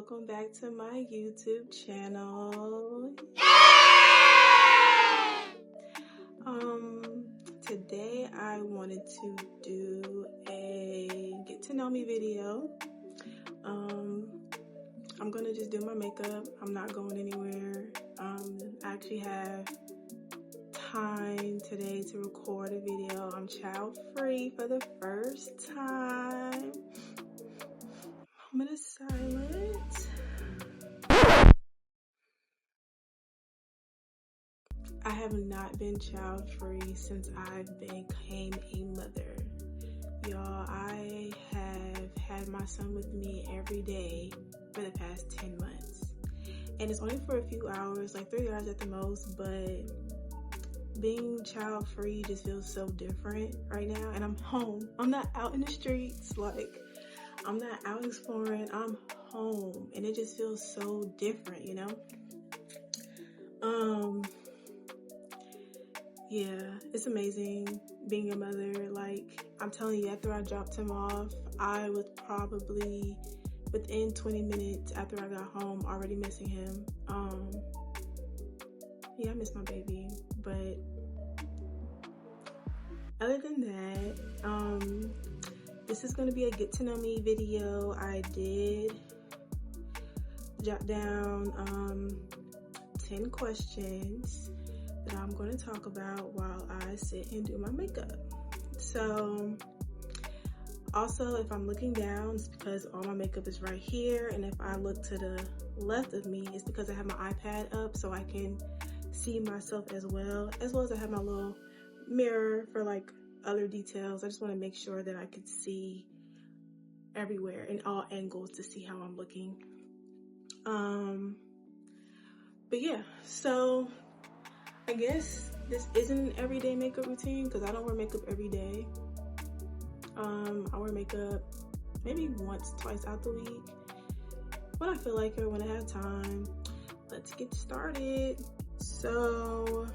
welcome back to my YouTube channel. Today I wanted to do a get to know me video. I'm gonna just do my makeup. I'm not going anywhere. I actually have time today to record a video. I'm child free for the first time. Moment of silence. I have not been child free since I became a mother. Y'all, I have had my son with me every day for the past 10 months. And it's only for a few hours, like 3 hours at the most, but being child free just feels so different right now. And I'm home. I'm not out in the streets. Like, I'm not out exploring. I'm home. And it just feels so different, you know? Yeah, it's amazing being a mother. Like, I'm telling you, after I dropped him off, I was probably within 20 minutes after I got home already missing him. Yeah, I miss my baby. But other than that, this is going to be a get to know me video. I did jot down 10 questions that I'm going to talk about while I sit and do my makeup. So also, if I'm looking down, it's because all my makeup is right here, and if I look to the left of me, it's because I have my iPad up so I can see myself as well as I have my little mirror for like other details. I just want to make sure that I could see everywhere in all angles to see how I'm looking. But yeah, so I guess this isn't an everyday makeup routine because I don't wear makeup every day. I wear makeup maybe once, twice out the week when I feel like it, when I have time. Let's get started. So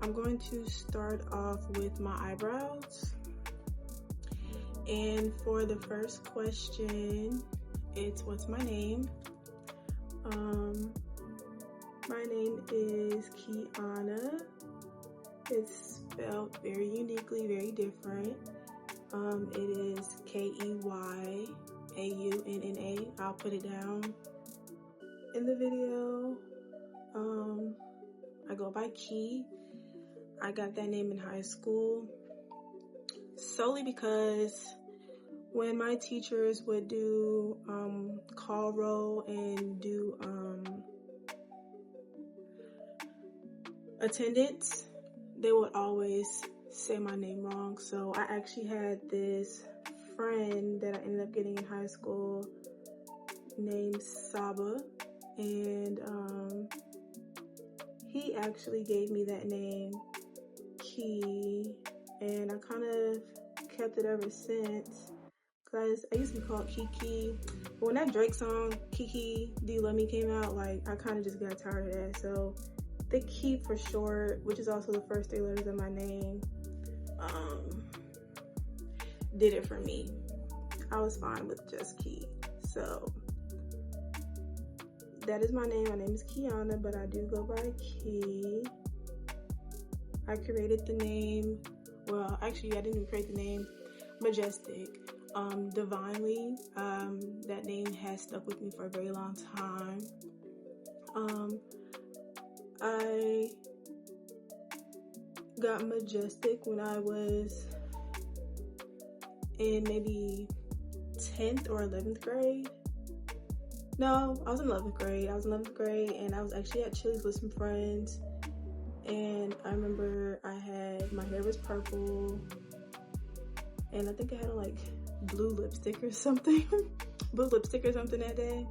I'm going to start off with my eyebrows. And for the first question, it's what's my name? My name is Kiana. It's spelled very uniquely, very different. It is Keyyaunna. I'll put it down in the video. I go by Key. I got that name in high school solely because when my teachers would do call roll and do attendance, they would always say my name wrong. So I actually had this friend that I ended up getting in high school named Saba, and he actually gave me that name, Key, and I kind of kept it ever since. Cause I used to be called Kiki, but when that Drake song Kiki Do You Love Me came out, like I kind of just got tired of that. So the Key for short, which is also the first 3 letters of my name, did it for me. I was fine with just Key. So that is my name. My name is Kiana, but I do go by Key. I created the name, well, actually I didn't even create the name, Majestic. Divinely, that name has stuck with me for a very long time. I got Majestic when I was in maybe 10th or 11th grade. No, I was in 11th grade. I was in 11th grade and I was actually at Chili's with some friends. And I remember my hair was purple. And I think I had like blue lipstick or something. Blue lipstick or something that day.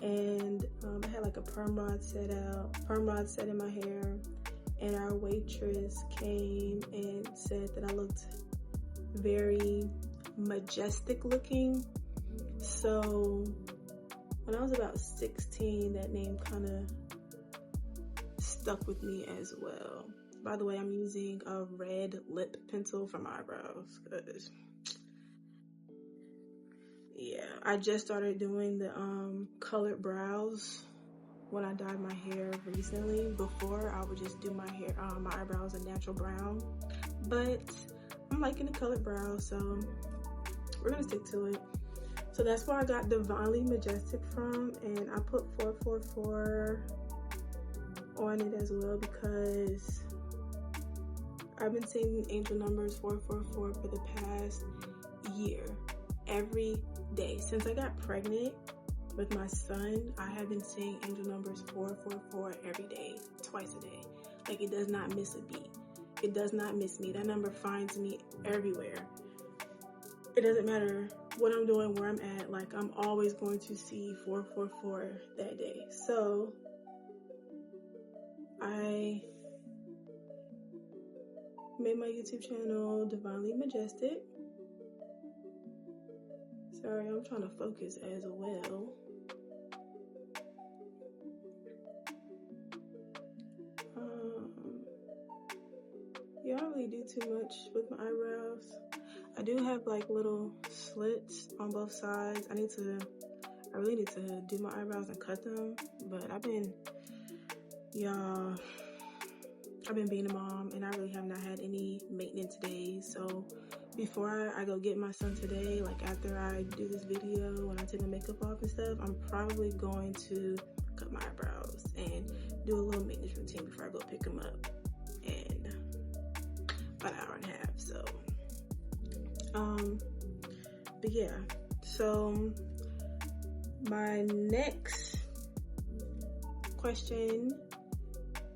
And I had like a perm rod set in my hair. And our waitress came and said that I looked very majestic looking. So when I was about 16, that name kind of stuck with me as well. By the way, I'm using a red lip pencil for my eyebrows because Yeah, I just started doing the colored brows when I dyed my hair recently. Before, I would just do my hair, my eyebrows a natural brown, but I'm liking the colored brows, so we're gonna stick to it. So that's where I got Divinely Majestic from, and I put 444 on it as well because I've been seeing angel numbers 444 for the past year, every day. Since I got pregnant with my son, I have been seeing angel numbers 444 every day, twice a day. Like, it does not miss a beat. It does not miss me. That number finds me everywhere. It doesn't matter what I'm doing, where I'm at, like, I'm always going to see 444 that day. So I made my YouTube channel Divinely Majestic. Sorry, I'm trying to focus as well. Yeah, I don't really do too much with my eyebrows. I do have like little slits on both sides. I really need to do my eyebrows and cut them, but I've been being a mom and I really have not had any maintenance days. So before I go get my son today, like after I do this video, when I take my makeup off and stuff, I'm probably going to cut my eyebrows and do a little maintenance routine before I go pick him up. And about an hour and a half, so but yeah, so my next question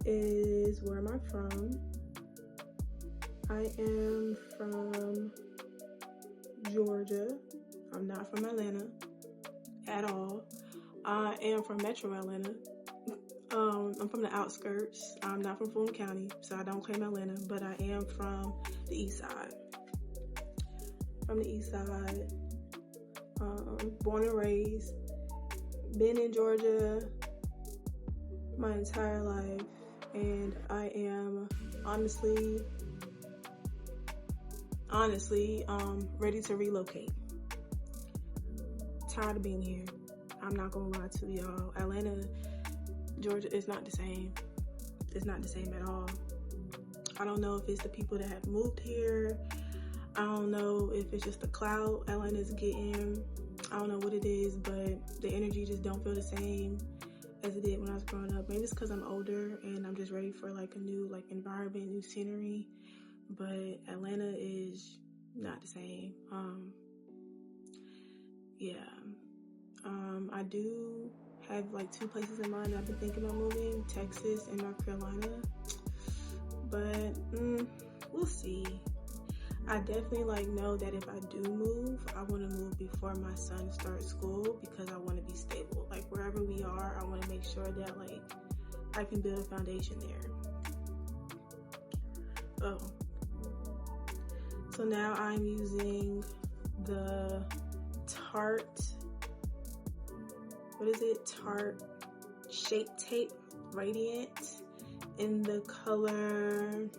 is, where am I from? I am from Georgia. I'm not from Atlanta at all. I am from Metro Atlanta. I'm from the outskirts. I'm not from Fulton County, so I don't claim Atlanta, but I am from the east side. From the east side. Born and raised. Been in Georgia my entire life, and I am honestly ready to relocate. Tired of being here. I'm not gonna lie to y'all. Atlanta, Georgia is not the same. It's not the same at all. I don't know if it's the people that have moved here. I don't know if it's just the clout Atlanta's getting. I don't know what it is, but the energy just don't feel the same as it did when I was growing up. Maybe it's because I'm older and I'm just ready for like a new environment, new scenery. But Atlanta is not the same. I do have like two places in mind that I've been thinking about moving: Texas and North Carolina. But we'll see. I definitely know that if I do move, I want to move before my son starts school because I want to be stable. Like wherever we are, I want to make sure that I can build a foundation there. Oh. So now I'm using the Tarte Shape Tape Radiant in the color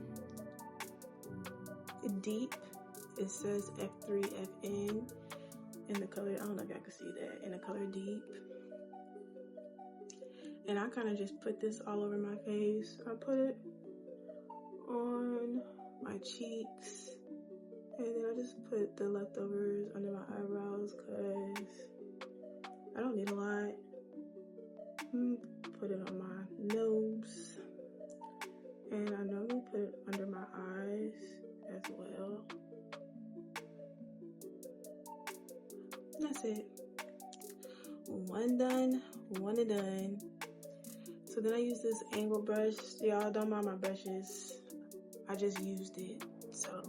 Deep. It says F3FN in the color, I don't know if y'all can see that, in the color Deep. And I kind of just put this all over my face. I put it on my cheeks, and then I just put the leftovers under my eyebrows because I don't need a lot. Put it on my nose, and I normally put it under my eyes as well. That's it. One done, one and done. So then I use this angle brush. Y'all don't mind my brushes. I just used it, so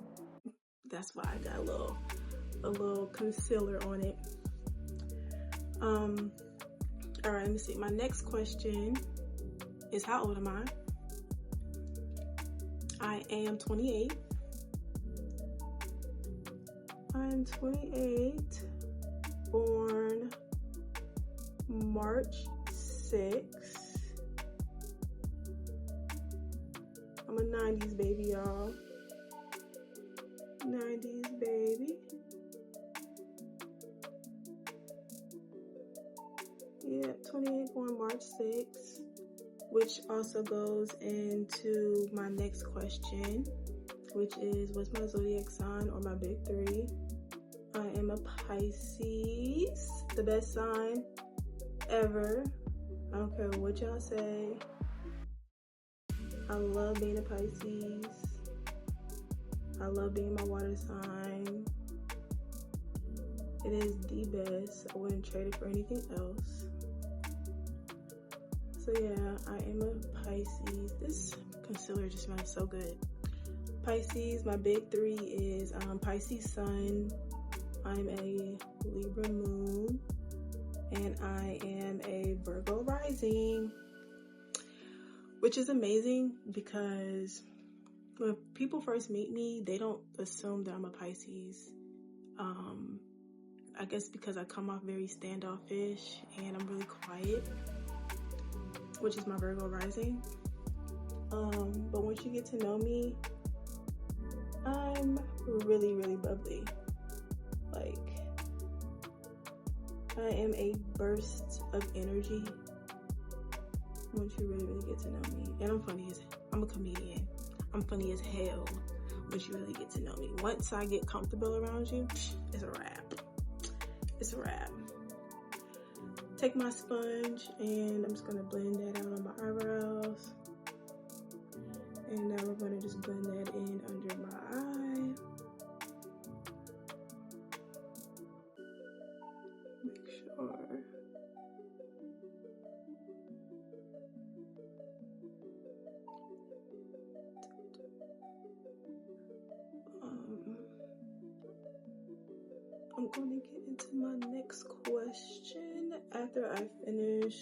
that's why I got a little concealer on it. All right, let me see. My next question is, how old am I? I am 28. I'm 28, born March 6th. I'm a 90s baby, y'all. 90s baby. 28 on March 6th, which also goes into my next question, which is, what's my zodiac sign or my big three? I am a Pisces, the best sign ever. I don't care what y'all say. I love being a Pisces. I love being my water sign. It is the best. I wouldn't trade it for anything else. So yeah, I am a Pisces. This concealer just smells so good. Pisces, my big three is Pisces sun. I'm a Libra moon. And I am a Virgo rising. Which is amazing because when people first meet me, they don't assume that I'm a Pisces. I guess because I come off very standoffish and I'm really quiet, which is my Virgo rising. But once you get to know me, I'm really, really bubbly. Like, I am a burst of energy once you really, really get to know me. And I'm a comedian. I'm funny as hell once you really get to know me. Once I get comfortable around you, it's a wrap. It's a wrap. Take my sponge and I'm just gonna blend that out on my eyebrows. And now we're gonna just blend that in under my eye. Make sure. I'm going to get into my next question after I finish.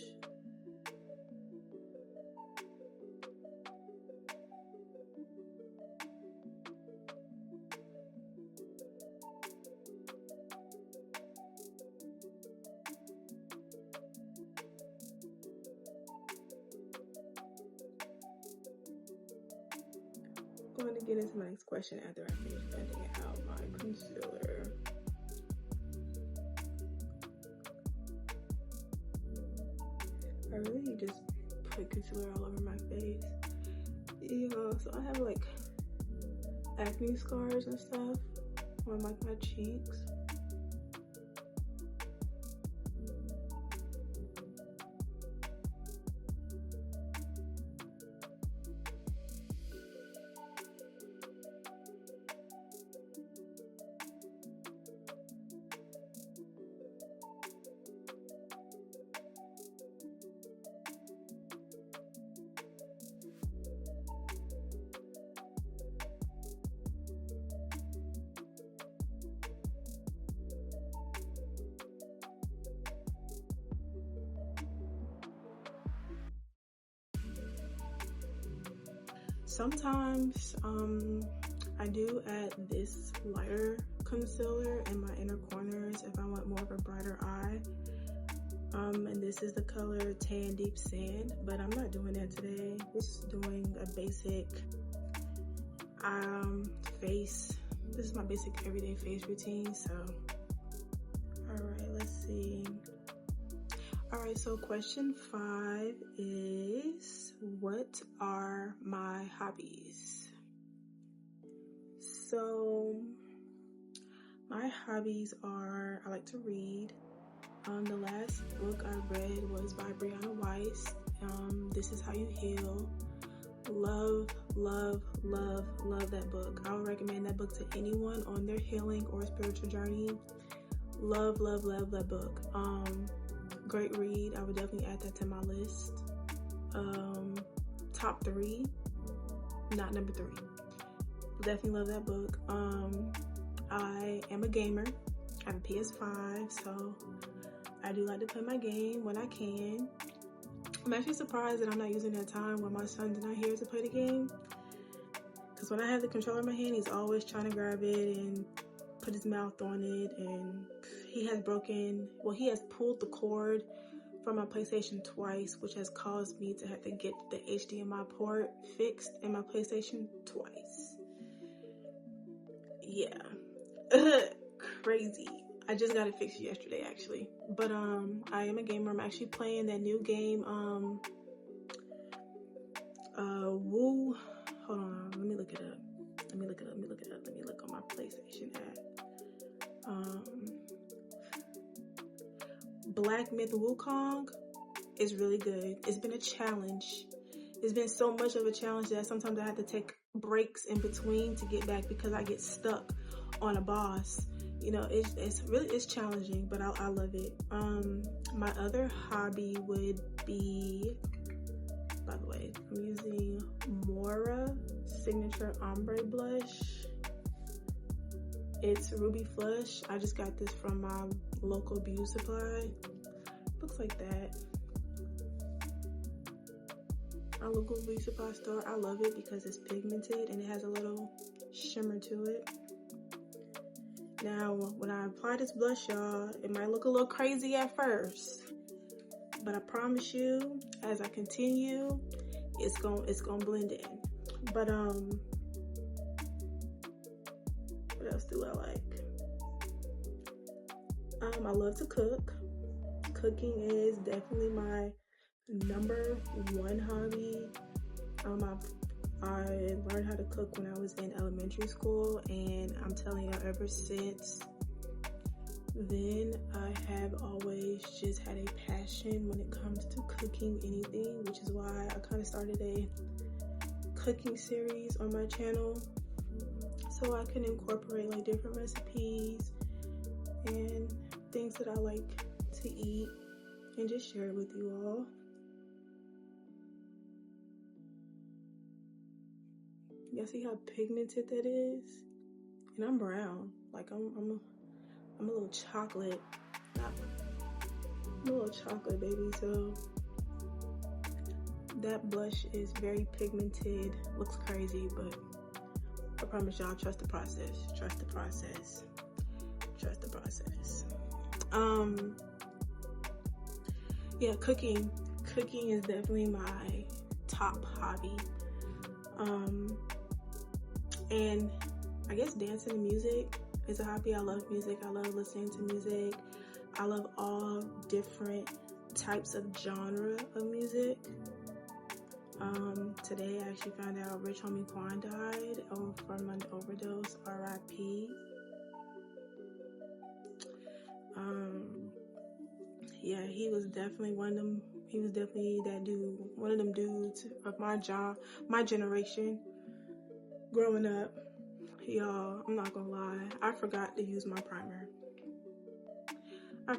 I'm going to get into my next question after I finish blending out my concealer. I really just put concealer all over my face. So I have like acne scars and stuff on like my cheeks. Sometimes I do add this lighter concealer in my inner corners if I want more of a brighter eye. And this is the color Tan Deep Sand, but I'm not doing that today. Just doing a basic face. This is my basic everyday face routine, so alright, let's see. Alright, so question 5 is, what are my hobbies? So my hobbies are, I like to read. The last book I read was by Brianna Weiss. This Is How You Heal. Love, love, love, love that book. I would recommend that book to anyone on their healing or spiritual journey. Love, love, love that book. Great read. I would definitely add that to my list. Top 3, not number 3. Definitely love that book. I am a gamer. I have a PS5, so I do like to play my game when I can. I'm actually surprised that I'm not using that time when my son's not here to play the game. Because when I have the controller in my hand, he's always trying to grab it and put his mouth on it. And he has pulled the cord from my PlayStation twice, which has caused me to have to get the HDMI port fixed in my PlayStation twice. Yeah. Crazy. I just got it fixed yesterday, actually. But I am a gamer. I'm actually playing that new game, Woo. Hold on, let me look it up. Let me look on my PlayStation app. Black Myth Wukong is really good. It's been a challenge. It's been so much of a challenge that sometimes I have to take breaks in between to get back because I get stuck on a boss. You know, it's challenging, but I love it. My other hobby would be, by the way, I'm using Mora Signature Ombre Blush. It's Ruby Flush. I just got this from my local beauty supply. Looks like that. My local beauty supply store. I love it because it's pigmented and it has a little shimmer to it. Now, when I apply this blush, y'all, it might look a little crazy at first, but I promise you, as I continue, it's gonna blend in. But what else do I like? I love to cook. Cooking is definitely my #1 hobby. I learned how to cook when I was in elementary school, and I'm telling you, ever since then, I have always just had a passion when it comes to cooking anything, which is why I kind of started a cooking series on my channel, so I can incorporate like different recipes and things that I like to eat and just share it with you all. Y'all see how pigmented that is? And I'm brown. Like I'm a little chocolate. I'm a little chocolate, baby. So that blush is very pigmented. Looks crazy, but I promise y'all, trust the process. Trust the process. Trust the process. Yeah, cooking. Cooking is definitely my top hobby. And I guess dancing and music is a hobby. I love music. I love listening to music. I love all different types of genre of music. Today I actually found out Rich Homie Quan died from an overdose, R.I.P. Yeah, he was definitely that dude, one of them dudes of my generation growing up. Y'all, I'm not gonna lie, I forgot to use my primer. But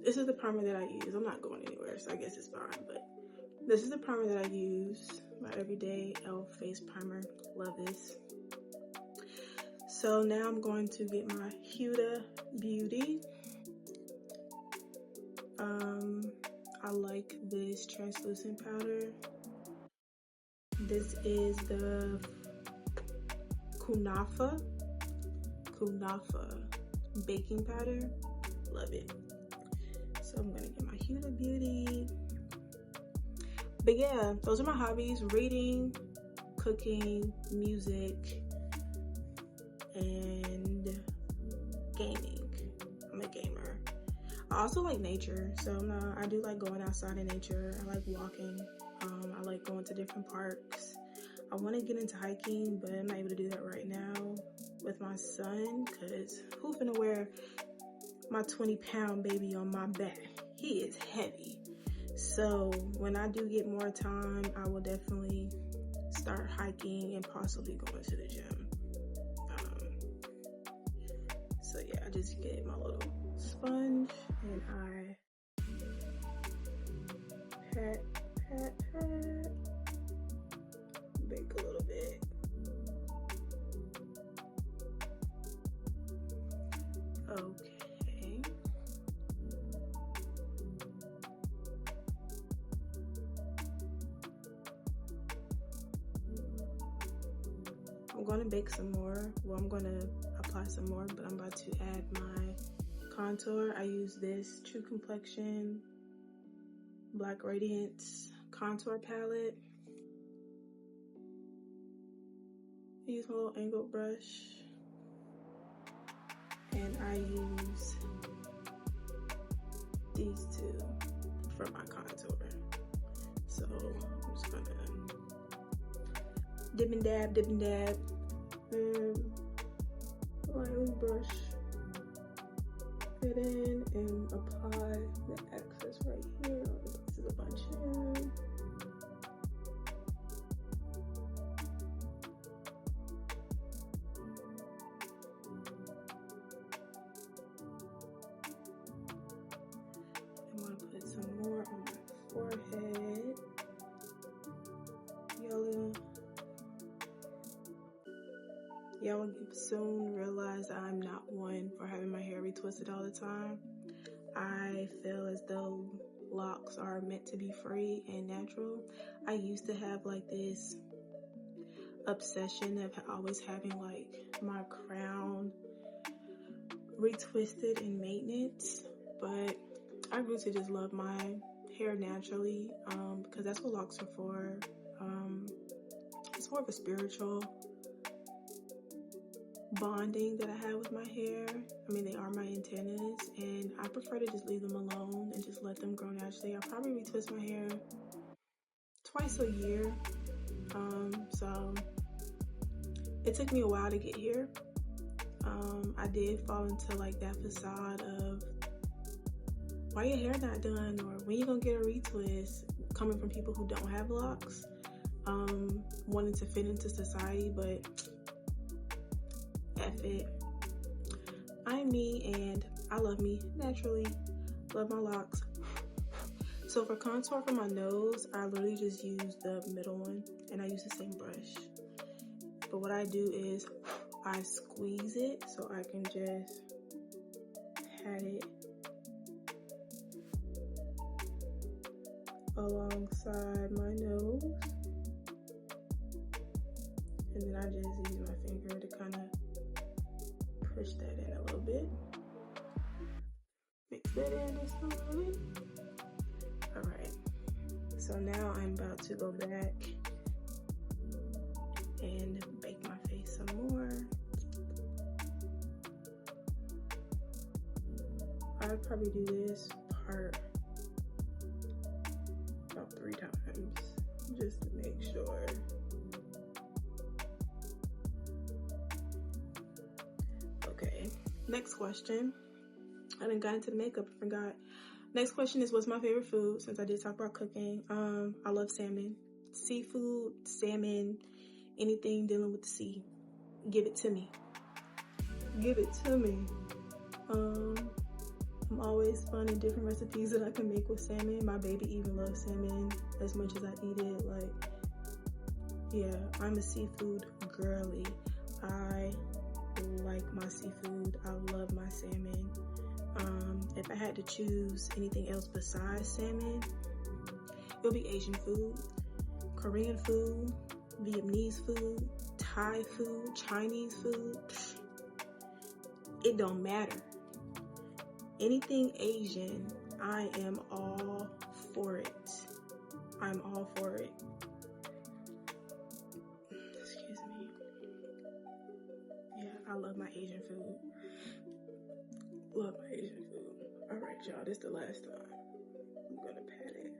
this is the primer that I use. I'm not going anywhere, so I guess it's fine, but this is the primer that I use, my everyday e.l.f. face primer. Love this. So now I'm going to get my Huda Beauty. I like this translucent powder. This is the Kunafa baking powder. Love it. So I'm gonna get my Huda Beauty. But yeah, those are my hobbies: reading, cooking, music, and gaming. I'm a gamer. I also like nature, so I do like going outside in nature. I like walking. I like going to different parks. I want to get into hiking, but I'm not able to do that right now with my son, because who's gonna wear my 20-pound baby on my back? He is heavy. So when I do get more time, I will definitely start hiking and possibly going to the gym. So yeah, I just get my little sponge and I pat, bake a little bit. Okay. I'm going to bake some more. Well, I'm going to apply some more, but I'm about to add my contour. I use this True Complexion Black Radiance contour palette. I use my little angled brush and I use these two for my contour. So I'm just gonna dip and dab, and lightly brush it in and apply the excess right here. This is a bunch here. I'm gonna put some more on my forehead. Y'all will soon realize I'm not one for having my hair retwisted all the time. I feel as though locks are meant to be free and natural. I used to have like this obsession of always having like my crown retwisted in maintenance, but I grew to just love my hair naturally, because that's what locks are for. It's more of a spiritual bonding that I have with my hair. I mean, they are my antennas, and I prefer to just leave them alone and just let them grow naturally. I probably retwist my hair twice a year, so it took me a while to get here. I did fall into like that facade of why your hair not done, or when you gonna get a retwist, coming from people who don't have locks, wanting to fit into society, but F it. I'm me and I love me naturally, love my locks. So for contour for my nose, I literally just use the middle one and I use the same brush. But what I do is I squeeze it so I can just pat it alongside my nose. And then I just use my finger to kind of push that in a little bit. Mix that in just a little bit. Alright, so now I'm about to go back and bake my face some more. I'd probably do this part about 3 times just to make sure. Okay, next question. I done got into makeup, I forgot. Next question is, what's my favorite food? Since I did talk about cooking, I love salmon. Seafood, salmon, anything dealing with the sea. Give it to me. Give it to me. I'm always finding different recipes that I can make with salmon. My baby even loves salmon as much as I eat it. Like, yeah, I'm a seafood girly. I like my seafood. I love my salmon. If I had to choose anything else besides salmon, it'll be Asian food, Korean food, Vietnamese food, Thai food, Chinese food. It don't matter. Anything Asian, I am all for it. I'm all for it. Excuse me. Yeah, I love my Asian food. Love my Asian food. Alright, y'all, this is the last time. I'm gonna pat it.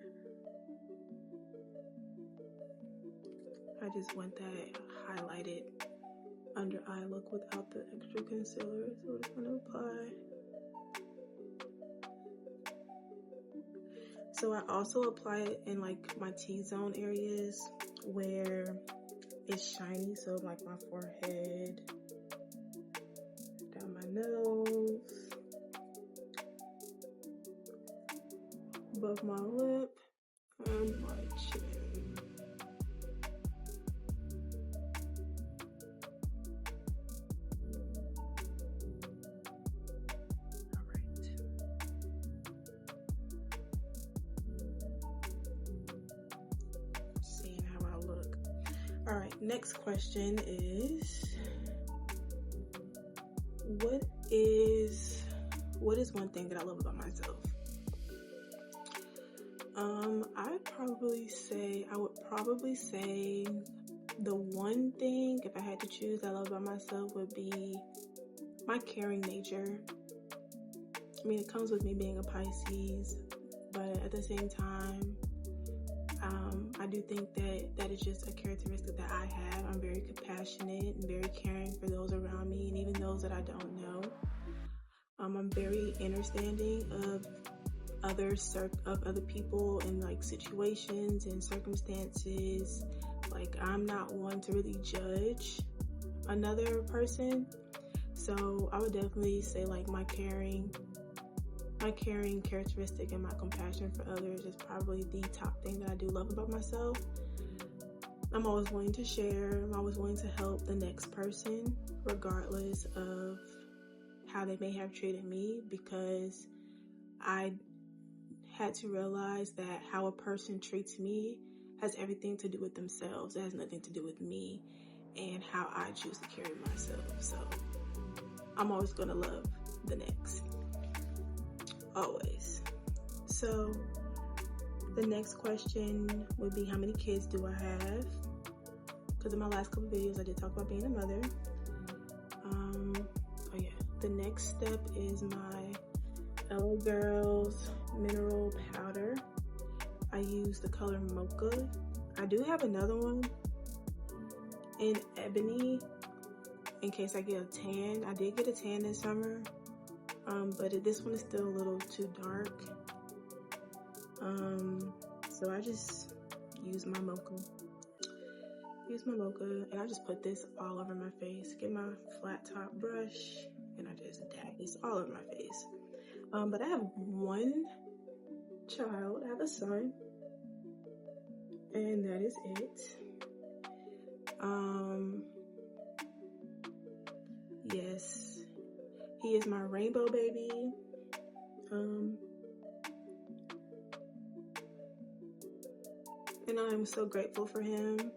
I just want that highlighted under eye look without the extra concealer, so we're just gonna apply. So I also apply it in like my T-zone areas where it's shiny, so like my forehead, down my nose, above my lip, and my chin. Alright, next question is, what is one thing that I love about myself? I would probably say the one thing, if I had to choose, that I love about myself would be my caring nature. I mean, it comes with me being a Pisces, but at the same time, I do think that is just a characteristic that I have. I'm very compassionate and very caring for those around me, and even those that I don't know. I'm very understanding of other people and like situations and circumstances. Like, I'm not one to really judge another person, so I would definitely say like my caring characteristic and my compassion for others is probably the top thing that I do love about myself. I'm always willing to share. I'm always willing to help the next person, regardless of how they may have treated me, because I had to realize that how a person treats me has everything to do with themselves. It has nothing to do with me and how I choose to carry myself. So I'm always going to love the next. Always. So the next question would be, how many kids do I have? Because in my last couple videos I did talk about being a mother. Oh yeah. The next step is my LA Girls mineral powder. I use the color Mocha. I do have another one in ebony in case I get a tan. I did get a tan this summer, but this one is still a little too dark. So I just use my Mocha. And I just put this all over my face. Get my flat top brush and I just dab this all over my face. But I have one child. I have a son, and that is it. Yes, he is my rainbow baby. And I'm so grateful for him.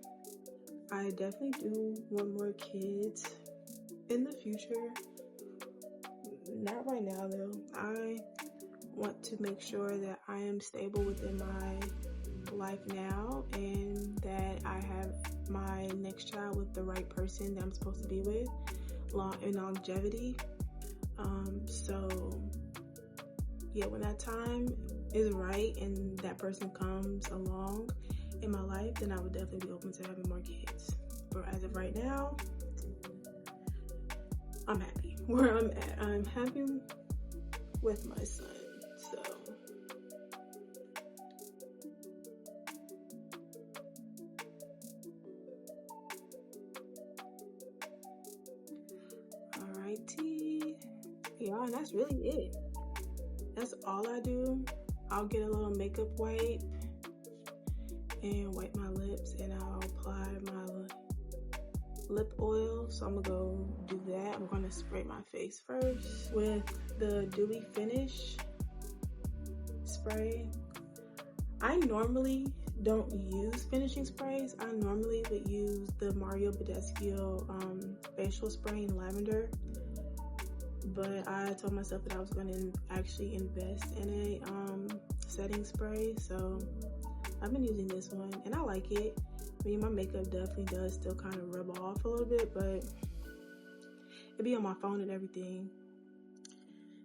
I definitely do want more kids in the future. Not right now though. I want to make sure that I am stable within my life now, and that I have my next child with the right person that I'm supposed to be with, in longevity. So yeah, when that time is right and that person comes along in my life, then I would definitely be open to having more kids. But as of right now, I'm happy where I'm at. I'm happy with my son. So alrighty, yeah, and that's really it. That's all I do. I'll get a little makeup wipe and wipe my lips, and I'll apply my lip oil. So I'm gonna go do that. I'm gonna spray my face first with the Dewy Finish spray. I normally don't use finishing sprays. I normally would use the Mario Badescu facial spray in lavender, but I told myself that I was going to actually invest in a setting spray, so I've been using this one and I like it. I mean, my makeup definitely does still kind of rub off a little bit, but it be on my phone and everything.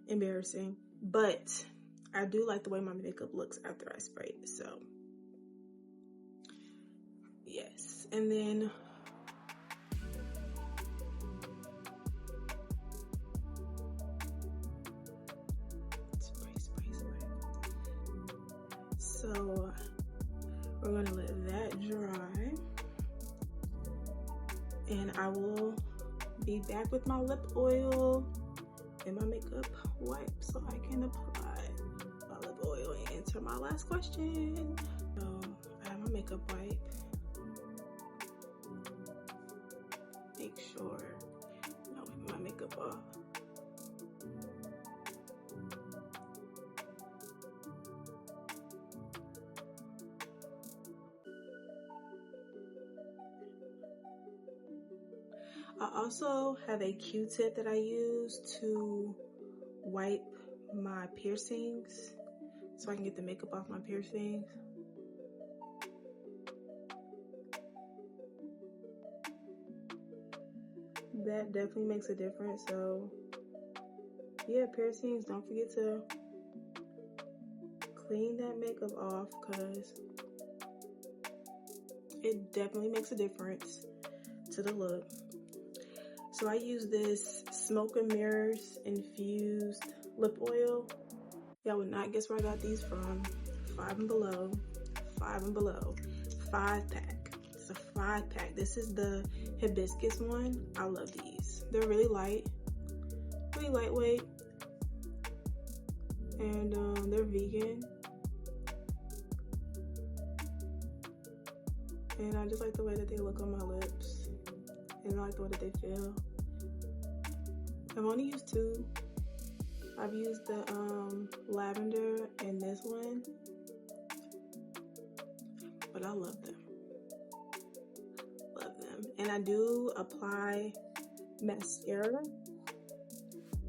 Embarrassing, but I do like the way my makeup looks after I spray it. So yes, and then spray. So we're gonna let that dry, and I will be back with my lip oil and my makeup wipe so I can apply my lip oil and answer my last question. So I have my makeup wipe. Make sure I wipe my makeup off. I also have a Q-tip that I use to wipe my piercings so I can get the makeup off my piercings. That definitely makes a difference. So you have piercings, don't forget to clean that makeup off, because it definitely makes a difference to the look. So I use this Smoke and Mirrors infused lip oil. Y'all would not guess where I got these from. Five and Below. 5-pack. It's a 5-pack. This is the hibiscus one. I love these. They're really lightweight, and they're vegan. And I just like the way that they look on my lips, and I like the way that they feel. I've only used 2. I've used the lavender and this one, but I love them. And I do apply mascara.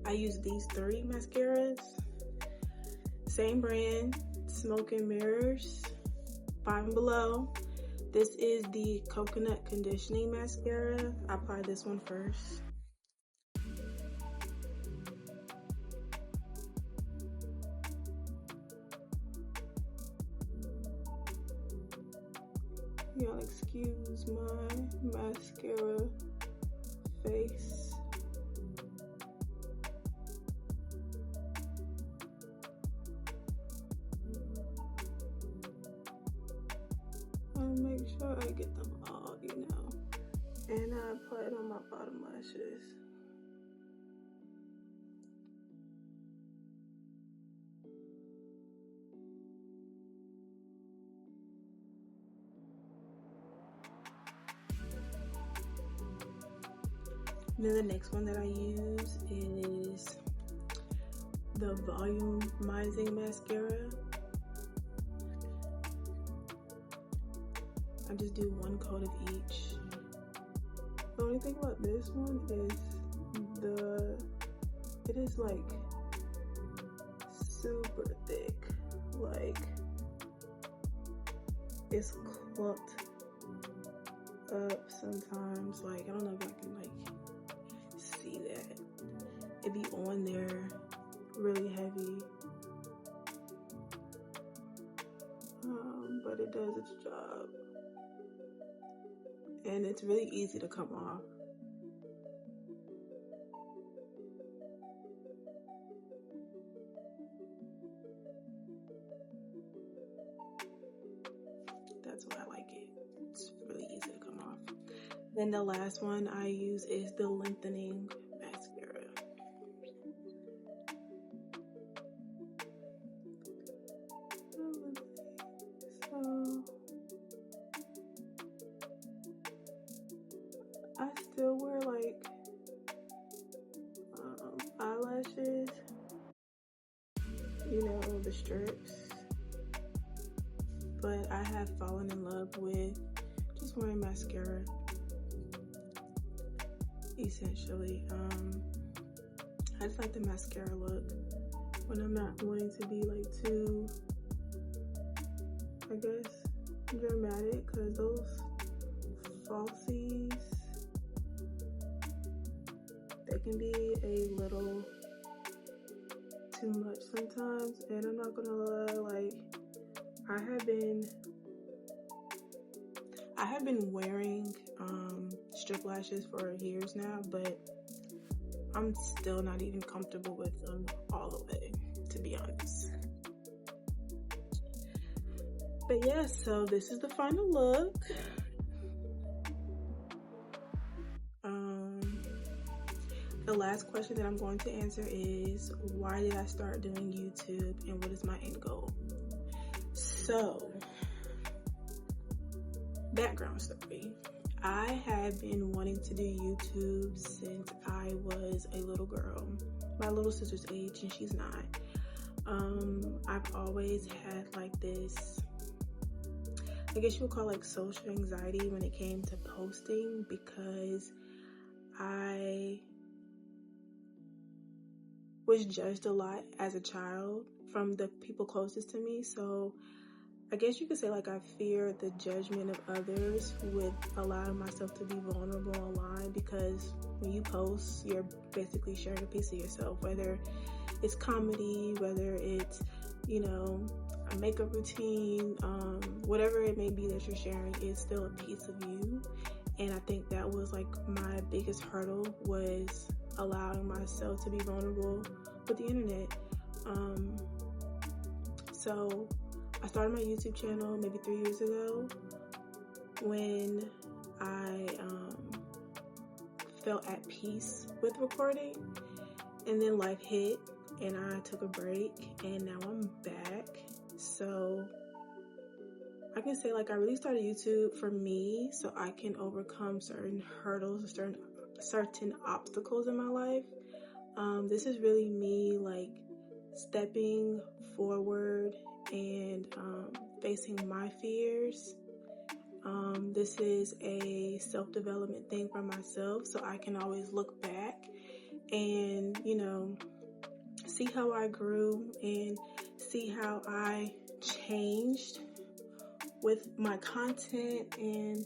I use these 3 mascaras, same brand, Smoke and Mirrors, 5 and Below. This is the Coconut Conditioning Mascara. I apply this one first. Y'all excuse my mascara face. I'll make sure I get them all, and I apply it on my bottom lashes. Then the next one that I use is the Volumizing Mascara. I just do 1 coat of each. The only thing about this one is it is like super thick. Like, it's clumped up sometimes. Like, I don't know if I can see that. It be on there really heavy. But it does its job. And it's really easy to come off. That's why I like it. It's really easy to come off. Then the last one I use is the Lengthening Mascara. So I still wear eyelashes, the strips, but I have fallen in love with just wearing mascara, essentially. I just like the mascara look when I'm not wanting to be too, I guess, dramatic, because those falsies, they can be a little too much sometimes. And I'm not gonna lie, I have been wearing strip lashes for years now, but I'm still not even comfortable with them all the way, to be honest. But yeah, so this is the final look. The last question that I'm going to answer is, why did I start doing YouTube and what is my end goal? So, background story. I have been wanting to do YouTube since I was a little girl. My little sister's age and she's 9. I've always had this, I guess you would call social anxiety when it came to posting, because I was judged a lot as a child from the people closest to me. So I guess you could say like I fear the judgment of others with allowing myself to be vulnerable online, because when you post, you're basically sharing a piece of yourself, whether it's comedy, whether it's, you know, a makeup routine, whatever it may be that you're sharing, it's still a piece of you. And I think that was like my biggest hurdle, was allowing myself to be vulnerable with the internet. So I started my YouTube channel maybe 3 years ago when I felt at peace with recording, and then life hit and I took a break, and now I'm back. So I can say like I really started YouTube for me so I can overcome certain hurdles, certain obstacles in my life. This is really me like stepping forward and facing my fears. This is a self-development thing for myself, so I can always look back and, you know, see how I grew and see how I changed with my content and,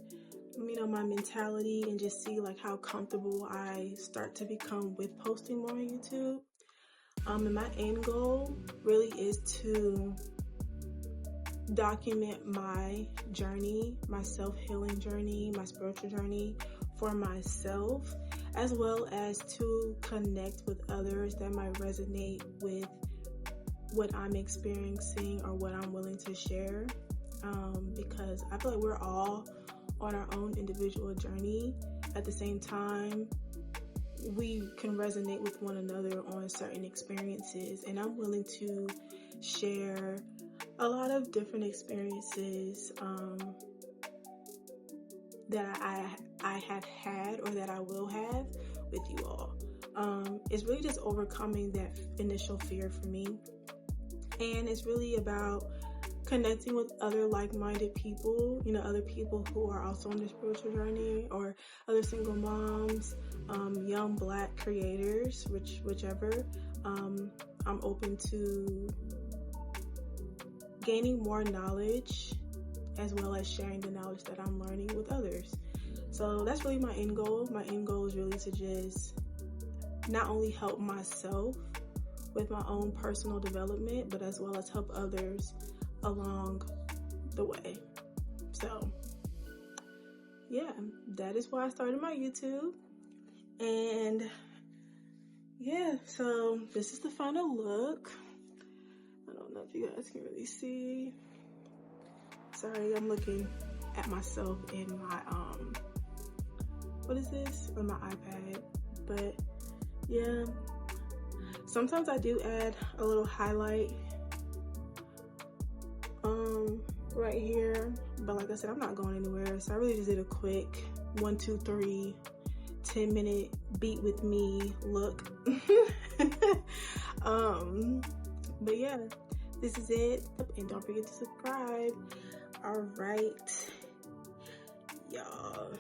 you know, my mentality, and just see like how comfortable I start to become with posting more on YouTube. And my end goal really is to document my journey, my self-healing journey, my spiritual journey for myself, as well as to connect with others that might resonate with what I'm experiencing or what I'm willing to share. Because I feel like we're all on our own individual journey. At the same time, we can resonate with one another on certain experiences, and I'm willing to share a lot of different experiences that I have had or that I will have with you all. It's really just overcoming that initial fear for me, and it's really about connecting with other like-minded people, you know, other people who are also on their spiritual journey, or other single moms, young Black creators, whichever. I'm open to gaining more knowledge, as well as sharing the knowledge that I'm learning with others. So that's really my end goal. My end goal is really to just not only help myself with my own personal development, but as well as help others along the way. So yeah, that is why I started my YouTube. And yeah, so this is the final look. I don't know if you guys can really see. Sorry, I'm looking at myself in my what is this, on my iPad. But yeah, sometimes I do add a little highlight right here, but like I said, I'm not going anywhere, so I really just did a quick 1, 2, 3 10-minute beat with me look. But yeah, this is it, and don't forget to subscribe. All right, y'all.